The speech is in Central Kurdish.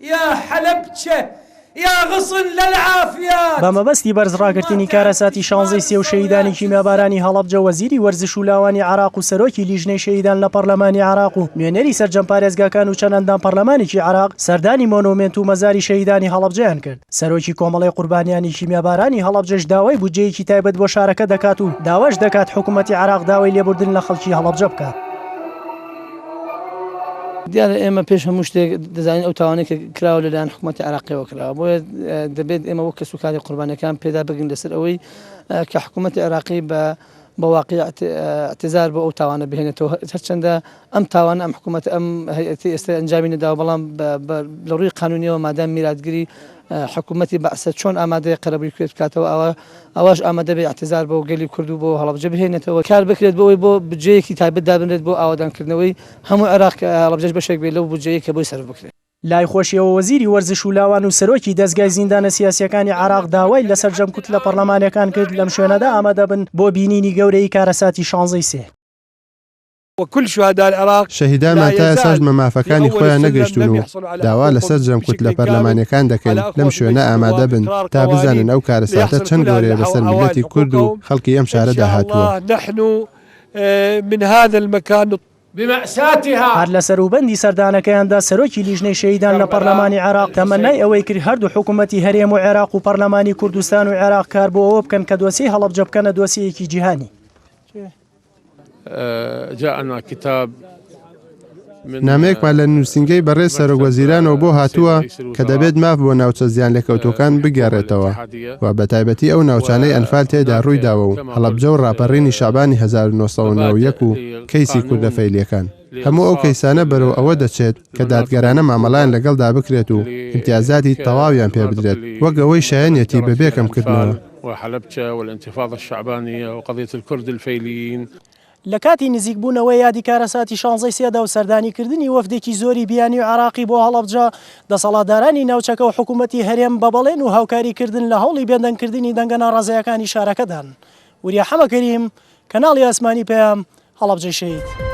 يا حلبچه يا غصن للعافيات بەمەبەستی بەرزڕاگرتنی کارەساتی 16 و شەیدانی کیمیابارانی هەڵەبجە وەزیری وەرزش و لاوانی عراق و سەرۆکی لیژنەی شەیدان لە پەرلەمانی عراق و نوێنەری سەرجەم پارێزگاکان و چەندان پەرلەمانێکی عراق سەردانی مۆنومنت و مەزاری شەیدانی هەڵەبجەیان کرد. سەرۆکی کۆمەڵی قوربانیانی کیمیابارانی هەڵەبجەش داوای بودجەیەکی تایبەت بۆ شارەکە دەکات و داواش دەکات حکوومەتی عراق داوای لێبوردن لە خەڵکی هەڵەبجە بکات. دیارە ئێمە پێش هەموو شتێک دەزانین ئەو تاوانەی کە کراوە لەلایەن حکوومەتی عراقیەوە کراوە بۆیە دەبێت ئێمە وەک کەسوکاری قوربانیەکان پێدا بگرین لەسەر ئەوەی کە حکوومەتی عراقی بە واقعی اعتزار بۆ ئەو تاوانە بهێنێتەوە هەرچەندە ئەم تاوانە ئەم حکوومەت ئەم هەیئەتی ئێستا ئەنجامی نەداوە بەڵام لە ڕووی قانونیەوە مادام میراتگیری حکوومەتی بەعسە چۆن ئامادەی قەرەبووی کوێت بکاتەوە ئەوەش ئامادە بێ اعتزار بۆ گەلی کورد و بۆ هەڵەبجە بهێنێتەوە کار بکرێت بۆەوەی بۆ بجەیەکی تایبەت دابنرێت بۆ ئاوادانکردنەوەی هەموو عێراق هەڵەبجەش بەشێک بێت لەو بودجەیە کە بۆی سەرف بکرێت. لای خۆشیەوە وەزیری وەرزش و لاوان و سەرۆکی دەستگای زیندانە سیاسیەکانی عراق داوای لەسەر جەمکوت لە پەرلەمانەکان کرد لەم شوێنەدا ئامادە بن بۆ بینینی گەورەی کارەساتی 16 وكل شهداء العراق شەهیدانمان تا ئێساش مەمافەکانی خۆیان نەگەشتون و داوا لەسەر جەمکوت لە پەرلەمانیەکان دەکەین لەم شوێنە ئامادە بن تا بزانن ئەو کارەساتە چەند گەورەیە بەسەر میلەتی کورد و خەڵکی ئەم شارەدا هاتووە. نحن من هذا المكان بمأساتها هەر لە سەروبەندی سەردانەکەیاندا سەرۆکی لیژنەی شەیدان لە پەرلەمانی عراق تەمەنای ئەوەی کرد هەردوو حکوومەتی هەرێم و عێراق و پەرلەمانی کوردستان و عێراق کار بۆ ئەوە بکەن کە دۆسیی هەڵەبجە بکەنە دۆسیەکی جیهانی. جاءنا كتاب نامەیەکمان لە نووسنگەی بەڕێز سەرۆکوەزیرانەوە بۆ هاتووە کە دەبێت ماف بۆ ناوچە زیان لێکەوتوەکان بگێڕێتەوە و بە تایبەتی ئەو ناوچانەی ئەنفال تێدا ڕوویداوە و هەڵەبجە و ڕاپەڕینی شابانی 1991 و کەیسی کوردە فەیلیەکان. هەموو ئەو کەیسانە بەرەو ئەوە دەچێت کە دادگەرانە مامەڵیان لەگەڵدا بکرێت و امتیازاتی تەواویان پێ بدرێت وەک ئەوەی شایەنێتی بەبێکەمکردنەوە. وحلبجة والانتفاضة الشعبانية وقضية الكرد الفيليين. لە کاتی نزیکبوونەوەی یادی کارەساتی 16 و سەردانیکردنی وەفدێکی زۆری بیانی و عراقی بۆ هەڵەبجە دەسەڵاتدارانی ناوچەکە و حکوومەتی هەرێم بەبەڵێن و هاوکاریکردن لە هەوڵی بێندەنکردنی دەنگە ناڕازەیەکانی شارەکەدان. وریا حەمە کەریم کەناڵی ئاسمانی پێیام هەڵەبجەی شەید.